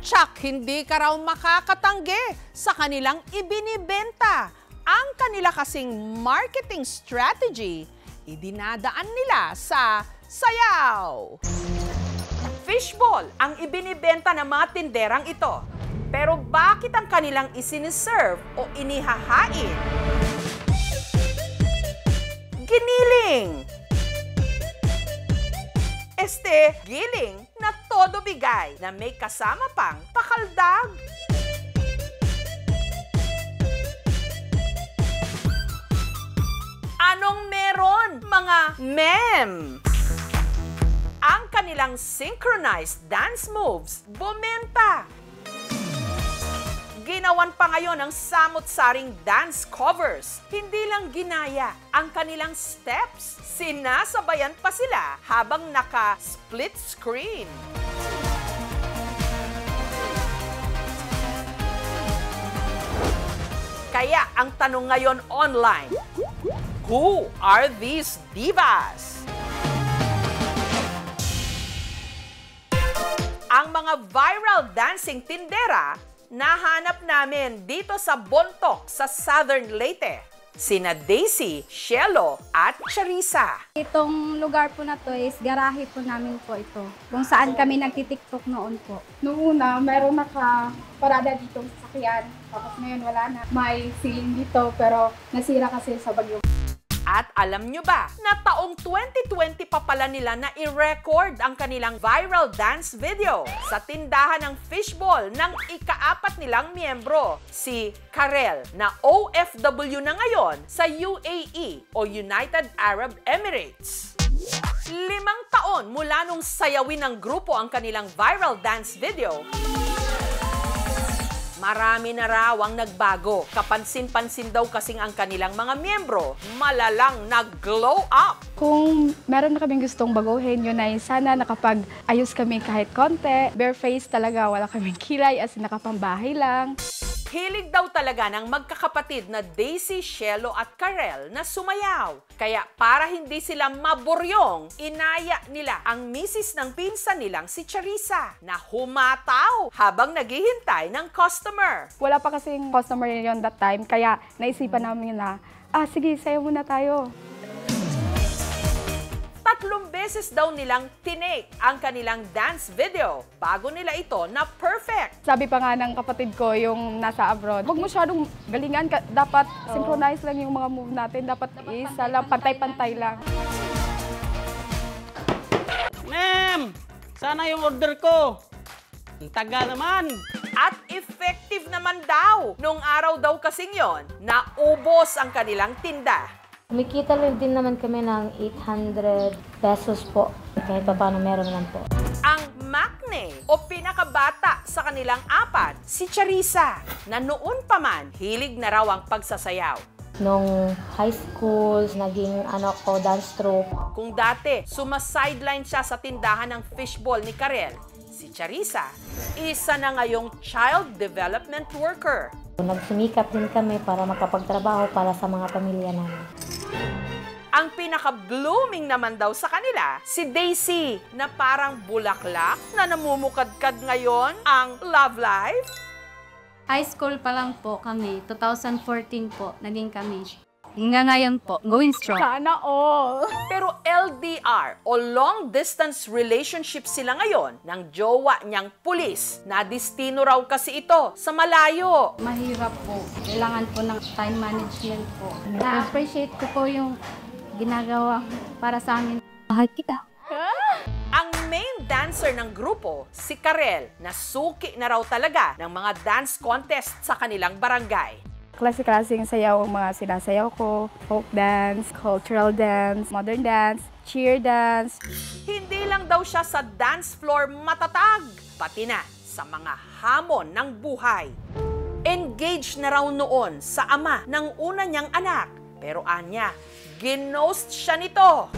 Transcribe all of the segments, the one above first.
Tsak, hindi ka raw makakatanggi sa kanilang ibinibenta. Ang kanila kasing marketing strategy, idinadaan nila sa sayaw. Fishball ang ibinibenta ng mga tinderang ito. Pero bakit ang kanilang isiniserve o inihahain? Giniling! Giling na todo bigay na may kasama pang pakaldag. Anong meron, mga mem? Ang kanilang synchronized dance moves, bumenta. Ginawan pa ngayon ang samot-saring dance covers. Hindi lang ginaya ang kanilang steps. Sinasabayan pa sila habang naka-split screen. Kaya ang tanong ngayon online, who are these divas? Ang mga viral dancing tindera nahanap namin dito sa Bontoc sa Southern Leyte. Sina Daisy, Cielo at Charissa. Itong lugar po na to is garahe po namin po ito. Kung saan kami nagtitiktok noon po. Noong una, meron nakaparada dito sa sasakyan. Tapos ngayon wala na. May ceiling dito pero nasira kasi sa bagyo. At alam nyo ba na taong 2020 pa pala nila na i-record ang kanilang viral dance video sa tindahan ng fishball ng ika-4 nilang miyembro, si Karel, na OFW na ngayon sa UAE o United Arab Emirates. 5 taon mula nung sayawin ng grupo ang kanilang viral dance video, marami na raw ang nagbago. Kapansin-pansin daw kasing ang kanilang mga miyembro malalang nag-glow up. Kung meron na kaming gustong baguhin, yun ay sana nakapag-ayos kami kahit konti. Bare face talaga, wala kaming kilay as nakapambahay lang. Hilig daw talaga ng magkakapatid na Daisy, Cielo at Karel na sumayaw. Kaya para hindi sila maburyong, inaya nila ang misis ng pinsan nilang si Charissa na humataw habang naghihintay ng customer. Wala pa kasing customer yun that time, kaya naisipan namin na, sige, sayo muna tayo. 3 beses daw nilang tinake ang kanilang dance video bago nila ito na perfect. Sabi pa nga ng kapatid ko yung nasa abroad, huwag masyadong galingan, dapat synchronize lang yung mga move natin, dapat isa lang, pantay-pantay lang. Ma'am, sana yung order ko. Ang taga naman. At effective naman daw. Nung araw daw kasing yon, naubos ang kanilang tinda. Kumikita lang din naman kami ng 800 pesos po. Kahit pa paano meron lang po. Ang makne o pinakabata sa kanilang 4, si Charissa, na noon pa man hilig na raw ang pagsasayaw. Nung high school, naging dance troupe. Kung dati, sumasideline siya sa tindahan ng fishball ni Karel, si Charissa, isa na ngayong child development worker. Nagsumikap din kami para makapagtrabaho para sa mga pamilya namin. Ang pinaka-blooming naman daw sa kanila, si Daisy, na parang bulaklak na namumukadkad ngayon ang love life. High school pa lang po kami, 2014 po, naging kami. Hanggang ngayon po, going strong. Sana all! Pero LDR o long distance relationship sila ngayon ng jowa niyang pulis. Na destino raw kasi ito sa malayo. Mahirap po. Kailangan po ng time management po. Na-appreciate ko po yung ginagawa para sa amin. Mahal kita. Ang main dancer ng grupo, si Karel, na suki na raw talaga ng mga dance contest sa kanilang barangay. Klase-klaseng sayaw ang mga sinasayaw ko. Folk dance, cultural dance, modern dance, cheer dance. Hindi lang daw siya sa dance floor matatag, pati na sa mga hamon ng buhay. Engaged na raw noon sa ama ng una niyang anak. Pero anya, ginost siya nito.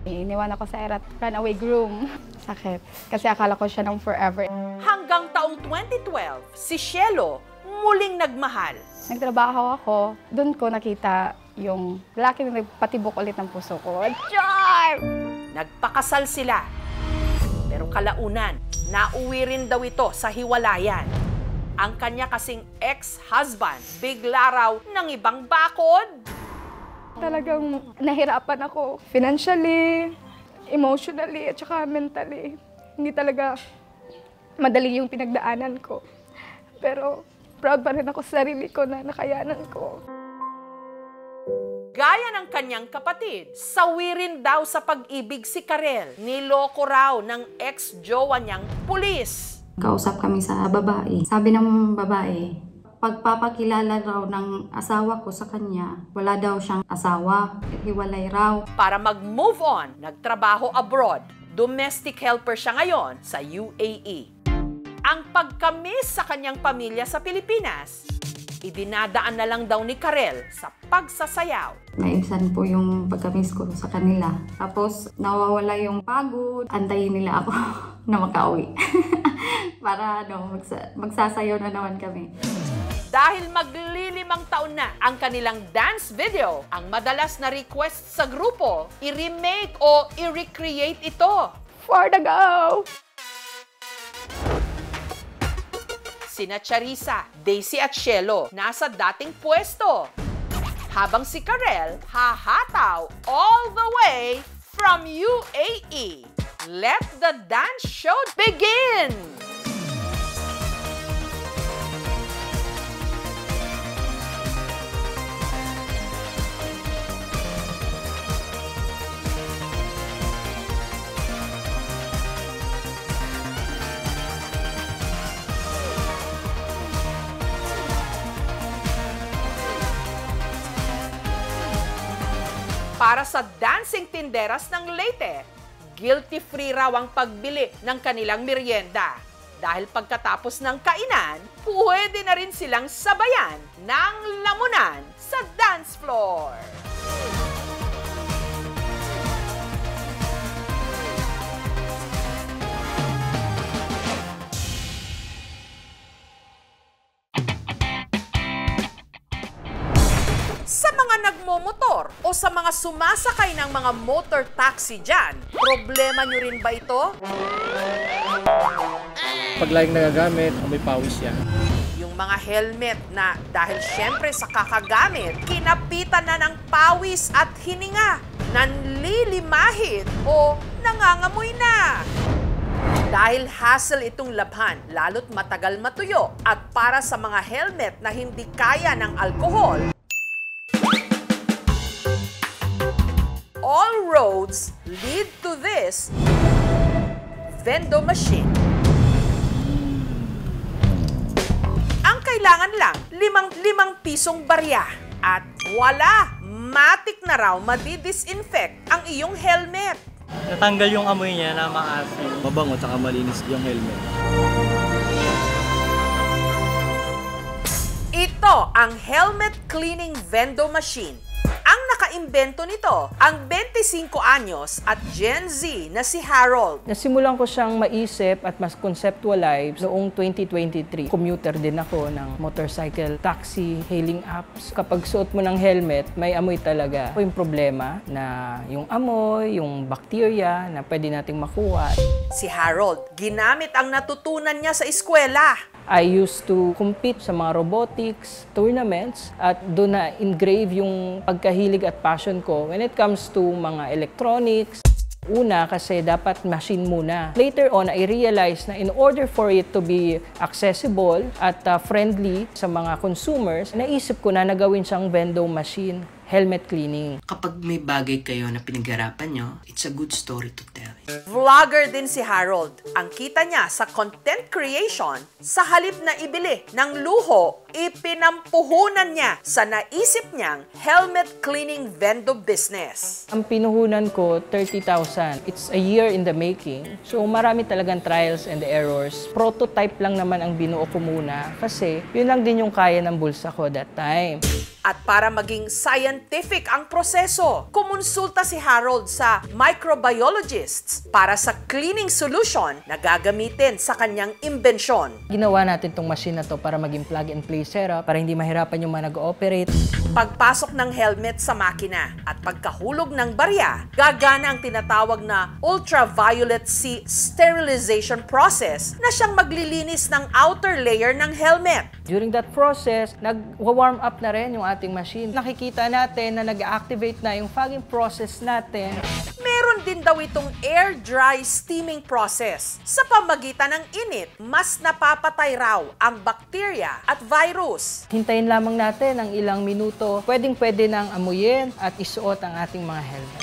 Iniwan ako sa erat, runaway groom. Sakit. Kasi akala ko siya ng forever. Hanggang taong 2012, si Cielo muling nagmahal. Nagtrabaho ako, doon ko nakita yung lalaki na nagpatibok ulit ng puso ko. Char! Nagpakasal sila. Pero kalaunan, nauwi rin daw ito sa hiwalayan. Ang kanya kasing ex-husband, bigla raw ng ibang bakod. Talagang nahirapan ako financially, emotionally, at saka mentally. Hindi talaga madali yung pinagdaanan ko. Pero proud pa rin ako sa sarili ko na nakayanan ko. Gaya ng kanyang kapatid, sawi rin daw sa pag-ibig si Karel. Niloko raw ng ex-jowa niyang pulis. Kausap kami sa babae. Sabi ng babae, pagpapakilala raw ng asawa ko sa kanya, wala daw siyang asawa, hiwalay raw. Para mag-move on, nagtrabaho abroad. Domestic helper siya ngayon sa UAE. Ang pagkamis sa kanyang pamilya sa Pilipinas, idinadaan na lang daw ni Karel sa pagsasayaw. Naibsan po yung pagkamis ko sa kanila. Tapos nawawala yung pagod. Antayin nila ako na makauwi. Para magsasayaw na naman kami. Dahil maglilimang taon na ang kanilang dance video, ang madalas na request sa grupo, i-remake o i-recreate ito. For the go! Sina Charissa, Daisy at Shelo nasa dating pwesto. Habang si Karel hahataw all the way from UAE. Let the dance show begin! Para sa dancing tinderas ng Leyte, guilty-free raw ang pagbili ng kanilang merienda. Dahil pagkatapos ng kainan, pwede na rin silang sabayan ng lamunan sa dance floor. Sa mga nagmomotor o sa mga sumasakay ng mga motor taxi dyan, problema nyo rin ba ito? Pag laging nagagamit, may pawis yan. Yung mga helmet na dahil syempre sa kakagamit, kinapitan na ng pawis at hininga, nanlilimahid o nangangamoy na. Dahil hassle itong labhan, lalo't matagal matuyo at para sa mga helmet na hindi kaya ng alkohol, all roads lead to this vendo machine. Ang kailangan lang, 5 pisong barya. At wala, matik na raw madidisinfect ang iyong helmet. Natanggal yung amoy niya na maasim. Mabango at malinis yung helmet. Ito ang helmet cleaning vendo machine. Ang nakaimbento nito, ang 25 anyos at Gen Z na si Harold. Nasimulan ko siyang maisip at mas conceptualize noong 2023. Commuter din ako ng motorcycle, taxi, hailing apps. Kapag suot mo ng helmet, may amoy talaga. Yung problema na yung amoy, yung bacteria na pwede nating makuha. Si Harold, ginamit ang natutunan niya sa eskwela. I used to compete sa mga robotics tournaments at doon na engrave yung pagkahilig at passion ko when it comes to mga electronics. Una, kasi dapat machine muna. Later on, I realized na in order for it to be accessible at friendly sa mga consumers, naisip ko na nagawin siyang vendo machine, helmet cleaning. Kapag may bagay kayo na pinaghirapan nyo, it's a good story to tell. Vlogger din si Harold. Ang kita niya sa content creation, sa halip na ibili ng luho, ipinampuhunan niya sa naisip niyang helmet cleaning vendo business. Ang pinuhunan ko, 30,000. It's a year in the making. So marami talagang trials and errors. Prototype lang naman ang binuo ko muna kasi yun lang din yung kaya ng bulsa ko that time. At para maging scientific ang proseso, kumonsulta si Harold sa microbiologists para sa cleaning solution na gagamitin sa kanyang imbensyon. Ginawa natin tong machine na to para maging plug-and-play setup, para hindi mahirapan yung mga nag-ooperate. Pagpasok ng helmet sa makina at pagkahulog ng barya, gagana ang tinatawag na ultraviolet C sterilization process na siyang maglilinis ng outer layer ng helmet. During that process, nag-warm up na rin yung ating machine. Nakikita natin na nag-activate na yung fogging process natin. Meron din daw itong air dry steaming process. Sa pamagitan ng init, mas napapatay raw ang bakterya at virus. Hintayin lamang natin ang ilang minuto. Pwedeng-pwede nang amuyin at isuot ang ating mga helmet.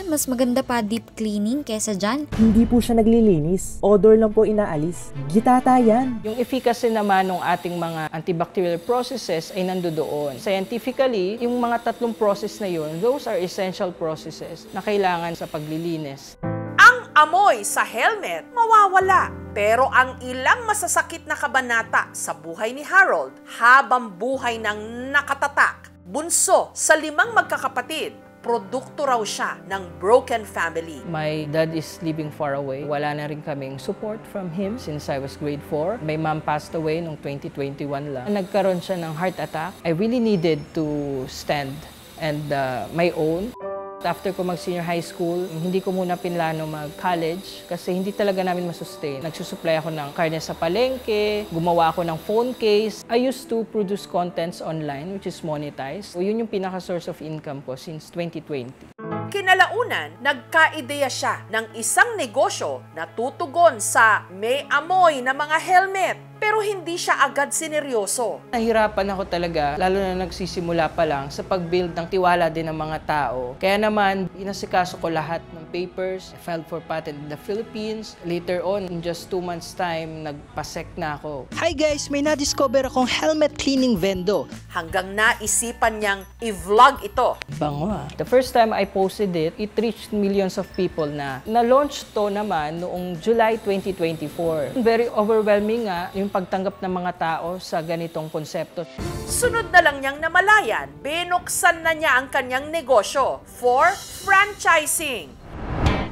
Mas maganda pa deep cleaning kesa dyan. Hindi po siya naglilinis. Odor lang po inaalis. Gitata yan. Yung efficacy naman ng ating mga antibacterial processes ay nandoon. Scientifically, yung mga tatlong process na yun, those are essential processes na kailangan sa paglilinis. Ang amoy sa helmet mawawala. Pero ang ilang masasakit na kabanata sa buhay ni Harold habang buhay ng nakatatak, bunso sa 5 magkakapatid, produkto raw siya ng broken family. My dad is living far away. Wala na rin kaming support from him since I was grade 4. My mom passed away noong 2021 lang. Nagkaroon siya ng heart attack. I really needed to stand and my own. After ko mag-senior high school, hindi ko muna pinlano mag-college kasi hindi talaga namin masustain. Nagsusupply ako ng karne sa palengke, gumawa ako ng phone case. I used to produce contents online which is monetized. So, yun yung pinaka-source of income ko since 2020. Kinalaunan, nagka-ideya siya ng isang negosyo na tutugon sa may amoy na mga helmet. Pero hindi siya agad sineryoso. Nahirapan ako talaga, lalo na nagsisimula pa lang sa pag-build ng tiwala din ng mga tao. Kaya naman, inasikaso ko lahat ng papers. I filed for patent in the Philippines. Later on, in just 2 months time, nagpasek na ako. Hi guys! May na-discover akong helmet cleaning vendo. Hanggang naisipan niyang i-vlog ito. Bango ah. The first time I posted it, it reached millions of people na. Na-launch to naman noong July 2024. Very overwhelming nga yung pagtanggap ng mga tao sa ganitong konsepto. Sunod na lang niyang namalayan, binuksan na niya ang kanyang negosyo for franchising.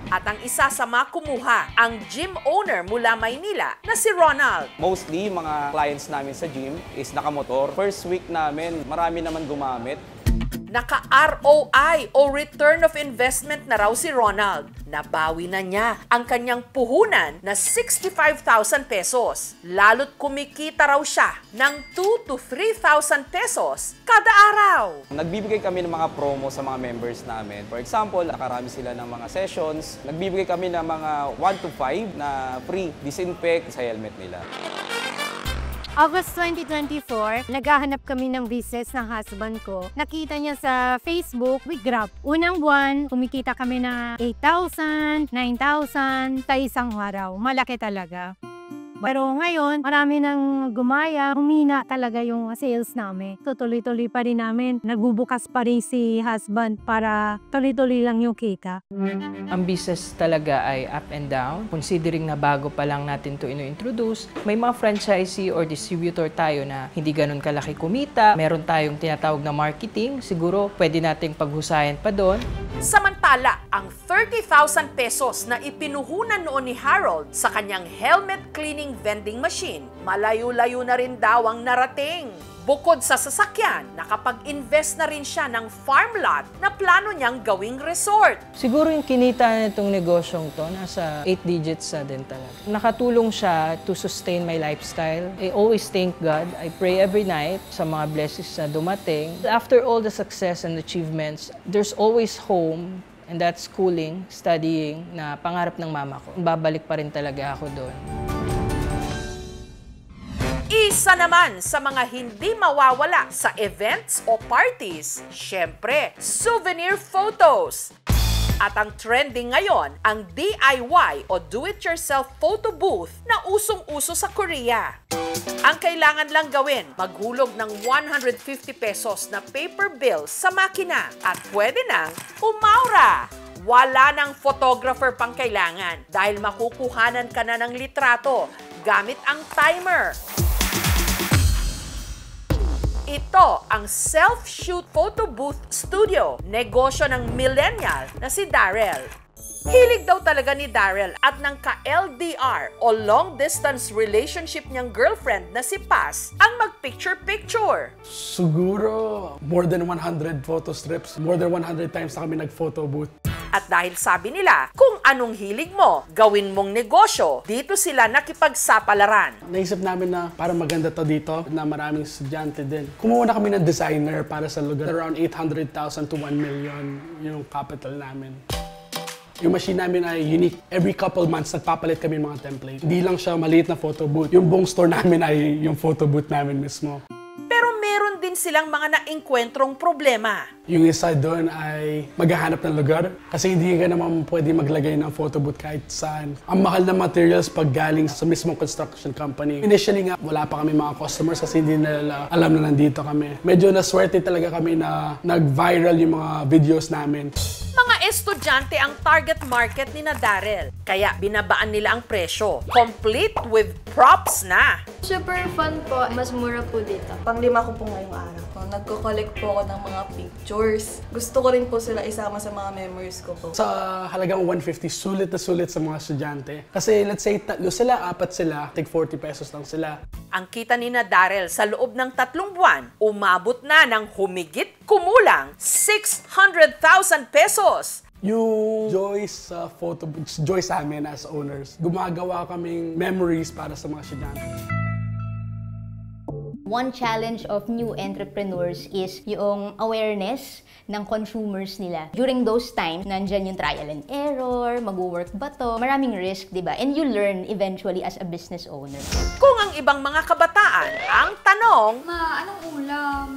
At ang isa sa mga kumuha, ang gym owner mula Maynila na si Ronald. Mostly, mga clients namin sa gym is nakamotor. First week namin, marami naman gumamit. Naka-ROI o Return of Investment na raw si Ronald. Nabawi na niya ang kanyang puhunan na 65,000 pesos. Lalo't kumikita raw siya ng 2,000 to 3,000 pesos kada araw. Nagbibigay kami ng mga promo sa mga members namin. For example, nakarami sila ng mga sessions. Nagbibigay kami ng mga 1 to 5 na free disinfect sa helmet nila. August 2024, naghahanap kami ng business ng husband ko. Nakita niya sa Facebook with Grab. Unang buwan, kumikita kami na 8,000, 9,000 sa isang araw. Malaki talaga. Pero ngayon, marami nang gumaya, humina talaga yung sales namin. Tuloy-tuloy pa rin namin. Nagbubukas pa rin si husband para tuloy-tuloy lang yung kita. Ang business talaga ay up and down. Considering na bago pa lang natin to ino-introduce, may mga franchisee or distributor tayo na hindi ganun kalaki kumita. Meron tayong tinatawag na marketing. Siguro pwede nating paghusayan pa doon. Samantala, ang 30,000 pesos na ipinuhunan noon ni Harold sa kanyang helmet cleaning vending machine, malayo-layo na rin daw ang narating. Bukod sa sasakyan, nakapag-invest na rin siya ng farm lot na plano niyang gawing resort. Siguro yung kinita nitong negosyong to, nasa 8 digits na din talaga. Nakatulong siya to sustain my lifestyle. I always thank God. I pray every night sa mga blessings na dumating. After all the success and achievements, there's always home. And that's schooling, studying, na pangarap ng mama ko. Babalik pa rin talaga ako doon. Isa naman sa mga hindi mawawala sa events o parties, syempre, souvenir photos. At ang trending ngayon, ang DIY o do-it-yourself photo booth na usong-uso sa Korea. Ang kailangan lang gawin, maghulog ng 150 pesos na paper bill sa makina at pwede nang umaura. Wala nang photographer pang kailangan dahil makukuhanan ka na ng litrato gamit ang timer. Ito ang self-shoot photo booth studio, negosyo ng millennial na si Darrell. Hilig daw talaga ni Darrell at ng ka-LDR o long-distance relationship niyang girlfriend na si Paz ang mag-picture-picture. Siguro more than 100 photo strips, more than 100 times na kami nag-photo booth. At dahil sabi nila, kung anong hilig mo, gawin mong negosyo, dito sila nakipagsapalaran. Naisip namin na para maganda to dito, na maraming estudyante din. Kumuha na kami ng designer para sa lugar. Around 800,000 to 1 million yung capital namin. Yung machine namin ay unique. Every couple months, nagpapalit kami ng mga template. Hindi lang siya maliit na photo booth. Yung buong store namin ay yung photo booth namin mismo. Pero meron din silang mga naengkwentrong problema. Yung isa doon ay maghahanap ng lugar kasi hindi ka naman pwede maglagay ng photo booth kahit saan. Ang mahal na materials pag galing sa mismong construction company. Initially nga, wala pa kami mga customers kasi hindi nila alam na nandito kami. Medyo naswerte talaga kami na nag-viral yung mga videos namin. Mga estudyante ang target market ni Darrell, kaya binabaan nila ang presyo. Complete with props na. Super fun po. Mas mura po dito. Pang-lima ko po ngayong araw. Nagko-collect po ako ng mga pictures. Gusto ko rin po sila isama sa mga memories ko po. Sa halagang 150, sulit na sulit sa mga estudyante. Kasi let's say 3 sila, 4 sila, take 40 pesos lang sila. Ang kita ni Darrell sa loob ng 3 buwan, umabot na ng humigit kumulang 600,000 pesos. Yung Joyce photo booths, Joyce sa amin as owners, gumagawa kaming memories para sa mga estudyante. One challenge of new entrepreneurs is yung awareness ng consumers nila. During those times, nandyan yung trial and error, mag-work ba to, maraming risk, di ba? And you learn eventually as a business owner. Kung ang ibang mga kabataan, ang tanong, Ma, anong ulam?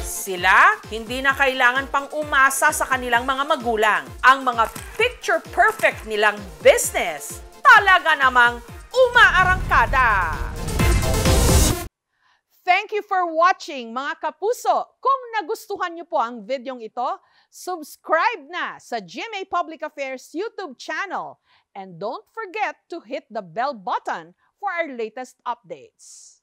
Sila, hindi na kailangan pang umasa sa kanilang mga magulang. Ang mga picture-perfect nilang business, talaga namang umaarangkada. Thank you for watching, mga kapuso. Kung nagustuhan niyo po ang videong ito, subscribe na sa GMA Public Affairs YouTube channel. And don't forget to hit the bell button for our latest updates.